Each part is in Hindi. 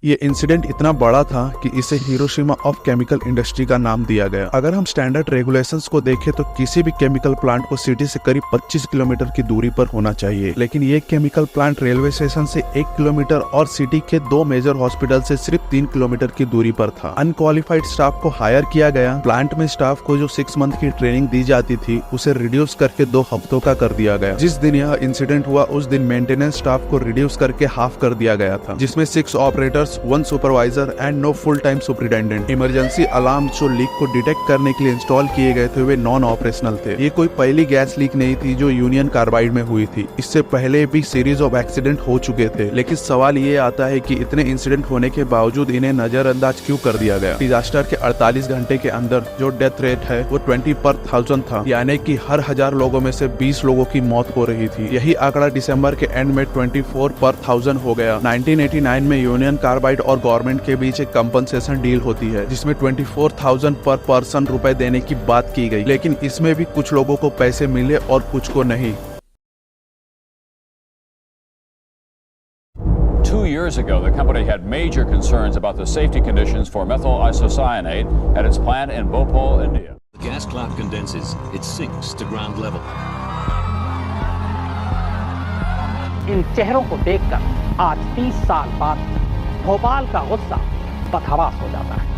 ये इंसिडेंट इतना बड़ा था कि इसे हिरोशिमा ऑफ केमिकल इंडस्ट्री का नाम दिया गया। अगर हम स्टैंडर्ड रेगुलेशंस को देखें तो किसी भी केमिकल प्लांट को सिटी से करीब 25 किलोमीटर की दूरी पर होना चाहिए, लेकिन ये केमिकल प्लांट रेलवे स्टेशन से 1 किलोमीटर और सिटी के 2 मेजर हॉस्पिटल से सिर्फ 3 किलोमीटर की दूरी पर था। अनक्वालिफाइड स्टाफ को हायर किया गया। प्लांट में स्टाफ को जो 6 मंथ की ट्रेनिंग दी जाती थी उसे रिड्यूस करके 2 हफ्तों का कर दिया गया। जिस दिन यह इंसिडेंट हुआ उस दिन मेंटेनेंस स्टाफ को रिड्यूस करके हाफ कर दिया गया था, जिसमें 6 operators, 1 supervisor and no full time superintendent. Emergency alarm जो लीक को डिटेक्ट करने के लिए इंस्टॉल किए गए थे वे नॉन ऑपरेशनल थे। ये कोई पहली गैस लीक नहीं थी जो यूनियन कार्बाइड में हुई थी। इससे पहले भी सीरीज ऑफ एक्सीडेंट हो चुके थे, लेकिन सवाल ये आता है कि इतने इंसिडेंट होने के बावजूद इन्हें नजरअंदाज क्यों कर दिया गया। डिजास्टर के 48 घंटे के अंदर जो डेथ रेट है वो 20 पर 1000 था, यानी कि हर 1000 लोगों में से 20 लोगों की मौत हो रही थी। यही आंकड़ा दिसंबर के एंड में 24 पर 1000 हो गया। 1989 में यूनियन कार्बाइड और गवर्नमेंट के बीच एक कंपनसेशन डील होती है जिसमें 24,000 पर पर्सन रुपए देने की बात की गई, लेकिन इसमें भी कुछ लोगों को पैसे मिले और कुछ को नहीं। 2 years ago, the company had major concerns about the safety conditions for methyl isocyanate at its plant in Bhopal, India. The gas cloud condenses, it sinks to ground level. इन चेहरों को देखकर आज 30 साल बाद भोपाल का गुस्सा बदहवास हो जाता है।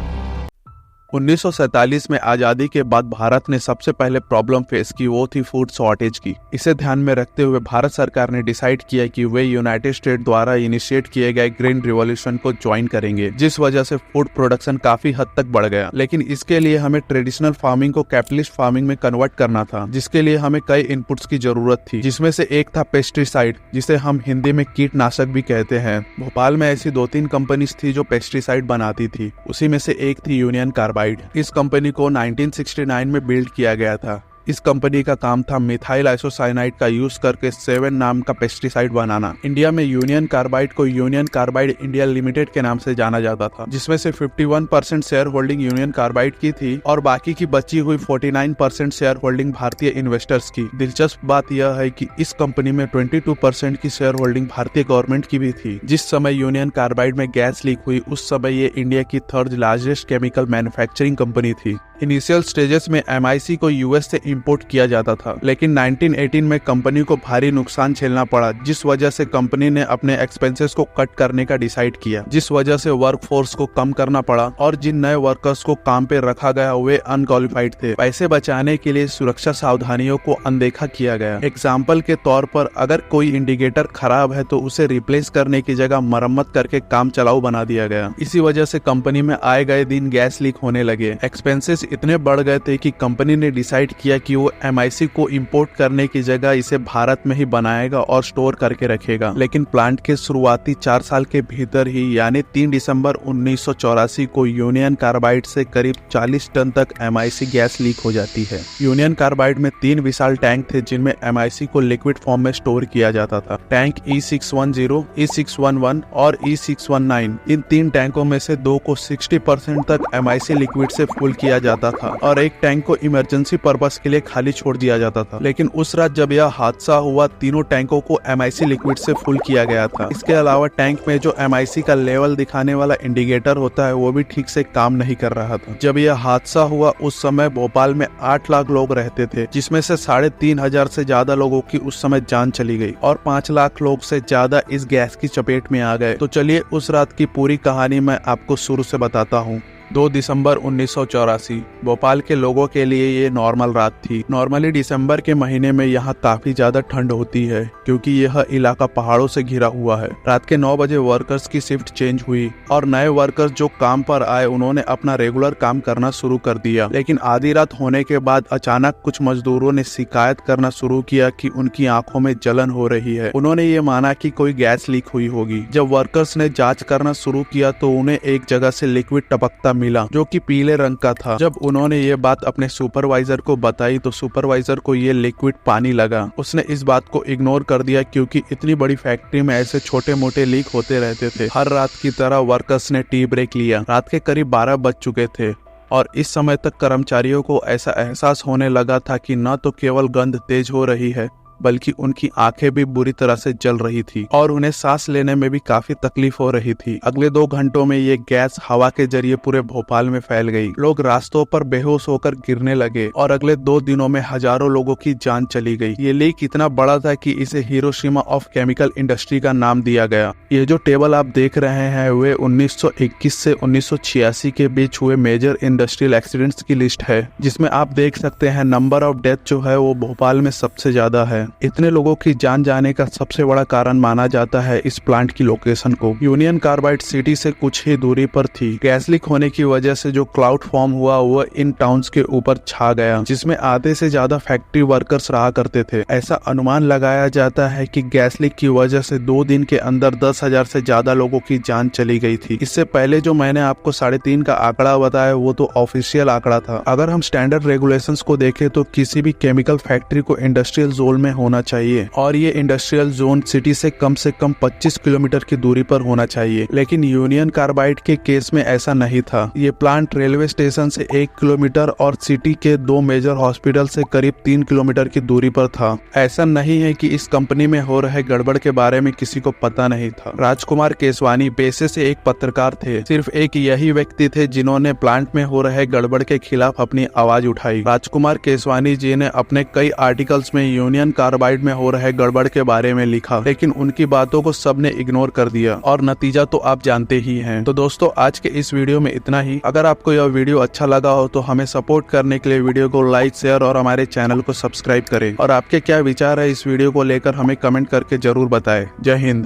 1947 में आजादी के बाद भारत ने सबसे पहले प्रॉब्लम फेस की, वो थी फूड शॉर्टेज की। इसे ध्यान में रखते हुए भारत सरकार ने डिसाइड किया कि वे यूनाइटेड स्टेट द्वारा इनिशिएट किए गए ग्रीन रिवॉल्यूशन को ज्वाइन करेंगे, जिस वजह से फूड प्रोडक्शन काफी हद तक बढ़ गया। लेकिन इसके लिए हमें ट्रेडिशनल फार्मिंग को कैपिटलिस्ट फार्मिंग में कन्वर्ट करना था, जिसके लिए हमें कई इनपुट्स की जरूरत थी, जिसमें से एक था पेस्टिसाइड, जिसे हम हिंदी में कीटनाशक भी कहते हैं। भोपाल में ऐसी 2-3 कंपनीज थी जो पेस्टिसाइड बनाती थी, उसी में से एक थी यूनियन कार्बाइड। इस कंपनी को 1969 में बिल्ड किया गया था। इस कंपनी का काम था मिथाइल आइसोसाइनाइड का यूज करके 7 नाम का पेस्टिसाइड बनाना। इंडिया में यूनियन कार्बाइड को यूनियन कार्बाइड इंडिया लिमिटेड के नाम से जाना जाता था, जिसमें से 51% शेयर होल्डिंग यूनियन कार्बाइड की थी और बाकी की बची हुई 49% शेयर होल्डिंग भारतीय इन्वेस्टर्स की। दिलचस्प बात यह है कि इस कंपनी में 22% की शेयर होल्डिंग भारतीय गवर्नमेंट की भी थी। जिस समय यूनियन कार्बाइड में गैस लीक हुई उस समय ये इंडिया की 3rd largest chemical manufacturing company थी। इनिशियल स्टेजेस में MIC को यूएस से इंपोर्ट किया जाता था, लेकिन 1918 में कंपनी को भारी नुकसान झेलना पड़ा, जिस वजह से कंपनी ने अपने एक्सपेंसेस को कट करने का डिसाइड किया, जिस वजह से वर्क फोर्स को कम करना पड़ा और जिन नए वर्कर्स को काम पे रखा गया वे अनक्वालिफाइड थे। पैसे बचाने के लिए सुरक्षा सावधानियों को अनदेखा किया गया। एग्जाम्पल के तौर पर अगर कोई इंडिकेटर खराब है तो उसे रिप्लेस करने की जगह मरम्मत करके काम चलाऊ बना दिया गया। इसी वजह से कंपनी में आए गए दिन गैस लीक होने लगे। एक्सपेंसेस इतने बढ़ गए थे कि कंपनी ने डिसाइड किया कि वो MIC को इंपोर्ट करने की जगह इसे भारत में ही बनाएगा और स्टोर करके रखेगा। लेकिन प्लांट के शुरुआती 4 साल के भीतर ही यानी 3 दिसंबर 1984 को यूनियन कार्बाइड से करीब 40 टन तक MIC गैस लीक हो जाती है। यूनियन कार्बाइड में 3 विशाल टैंक थे जिनमें MIC को लिक्विड फॉर्म में स्टोर किया जाता था। टैंक E610, E611 और E619। इन 3 टैंकों में से 2 को 60% तक MIC लिक्विड से फुल किया जाता था और एक टैंक को इमरजेंसी पर्पस के लिए खाली छोड़ दिया जाता था। लेकिन उस रात जब यह हादसा हुआ तीनों टैंकों को MIC लिक्विड से फुल किया गया था। इसके अलावा टैंक में जो MIC का लेवल दिखाने वाला इंडिकेटर होता है वो भी ठीक से काम नहीं कर रहा था। जब यह हादसा हुआ उस समय भोपाल में 8 लाख लोग रहते थे, जिसमें से 3,500 से ज्यादा लोगों की उस समय जान चली गई और 5 लाख लोग से ज्यादा इस गैस की चपेट में आ गए। तो चलिए उस रात की पूरी कहानी मैं आपको शुरू से बताता हूँ। 2 दिसंबर 1984 भोपाल के लोगों के लिए ये नॉर्मल रात थी। नॉर्मली दिसंबर के महीने में यहाँ काफी ज्यादा ठंड होती है क्योंकि यह इलाका पहाड़ों से घिरा हुआ है। रात के 9 बजे वर्कर्स की शिफ्ट चेंज हुई और नए वर्कर्स जो काम पर आए उन्होंने अपना रेगुलर काम करना शुरू कर दिया। लेकिन आधी रात होने के बाद अचानक कुछ मजदूरों ने शिकायत करना शुरू किया कि उनकी आंखों में जलन हो रही है। उन्होंने ये माना कि कोई गैस लीक हुई होगी। जब वर्कर्स ने जाँच करना शुरू किया तो उन्हें एक जगह से लिक्विड टपकता मिला जो कि पीले रंग का था। जब उन्होंने ये बात अपने सुपरवाइजर को बताई तो सुपरवाइजर को ये लिक्विड पानी लगा। उसने इस बात को इग्नोर कर दिया क्योंकि इतनी बड़ी फैक्ट्री में ऐसे छोटे मोटे लीक होते रहते थे। हर रात की तरह वर्कर्स ने टी ब्रेक लिया। रात के करीब 12 बज चुके थे और इस समय तक कर्मचारियों को ऐसा एहसास होने लगा था कि न तो केवल गंध तेज हो रही है बल्कि उनकी आंखें भी बुरी तरह से जल रही थी और उन्हें सांस लेने में भी काफी तकलीफ हो रही थी। अगले 2 घंटों में ये गैस हवा के जरिए पूरे भोपाल में फैल गई। लोग रास्तों पर बेहोश होकर गिरने लगे और अगले 2 दिनों में हजारों लोगों की जान चली गई। ये लीक इतना बड़ा था कि इसे हिरोशिमा ऑफ केमिकल इंडस्ट्री का नाम दिया गया। ये जो टेबल आप देख रहे हैं वे 1921 से 1986 के बीच हुए मेजर इंडस्ट्रियल एक्सीडेंट्स की लिस्ट है, जिसमें आप देख सकते हैं नंबर ऑफ डेथ जो है वो भोपाल में सबसे ज्यादा है। इतने लोगों की जान जाने का सबसे बड़ा कारण माना जाता है इस प्लांट की लोकेशन को। यूनियन कार्बाइड सिटी से कुछ ही दूरी पर थी। गैस लीक होने की वजह से जो क्लाउड फॉर्म हुआ वह इन टाउन्स के ऊपर छा गया, जिसमें आधे से ज्यादा फैक्ट्री वर्कर्स रहा करते थे। ऐसा अनुमान लगाया जाता है कि गैस लीक की वजह से 2 दिन के अंदर 10,000 से ज्यादा लोगों की जान चली गई थी। इससे पहले जो मैंने आपको 3.5 का आंकड़ा बताया वो तो ऑफिशियल आंकड़ा था। अगर हम स्टैंडर्ड रेगुलेशंस को देखें तो किसी भी केमिकल फैक्ट्री को इंडस्ट्रियल जोन में होना चाहिए और ये इंडस्ट्रियल जोन सिटी से कम 25 किलोमीटर की दूरी पर होना चाहिए, लेकिन यूनियन कार्बाइड के केस में ऐसा नहीं था। ये प्लांट रेलवे स्टेशन से 1 किलोमीटर और सिटी के 2 मेजर हॉस्पिटल से करीब 3 किलोमीटर की दूरी पर था। ऐसा नहीं है कि इस कंपनी में हो रहे गड़बड़ के बारे में किसी को पता नहीं था। राजकुमार केसवानी पेशे से एक पत्रकार थे। सिर्फ एक यही व्यक्ति थे जिन्होंने प्लांट में हो रहे गड़बड़ के खिलाफ अपनी आवाज उठाई। राजकुमार केसवानी जी ने अपने कई आर्टिकल्स में यूनियन कार्बाइड में हो रहे गड़बड़ के बारे में लिखा, लेकिन उनकी बातों को सबने इग्नोर कर दिया और नतीजा तो आप जानते ही हैं। तो दोस्तों आज के इस वीडियो में इतना ही। अगर आपको यह वीडियो अच्छा लगा हो तो हमें सपोर्ट करने के लिए वीडियो को लाइक, शेयर और हमारे चैनल को सब्सक्राइब करें और आपके क्या विचार है इस वीडियो को लेकर हमें कमेंट करके जरूर बताएं। जय हिंद।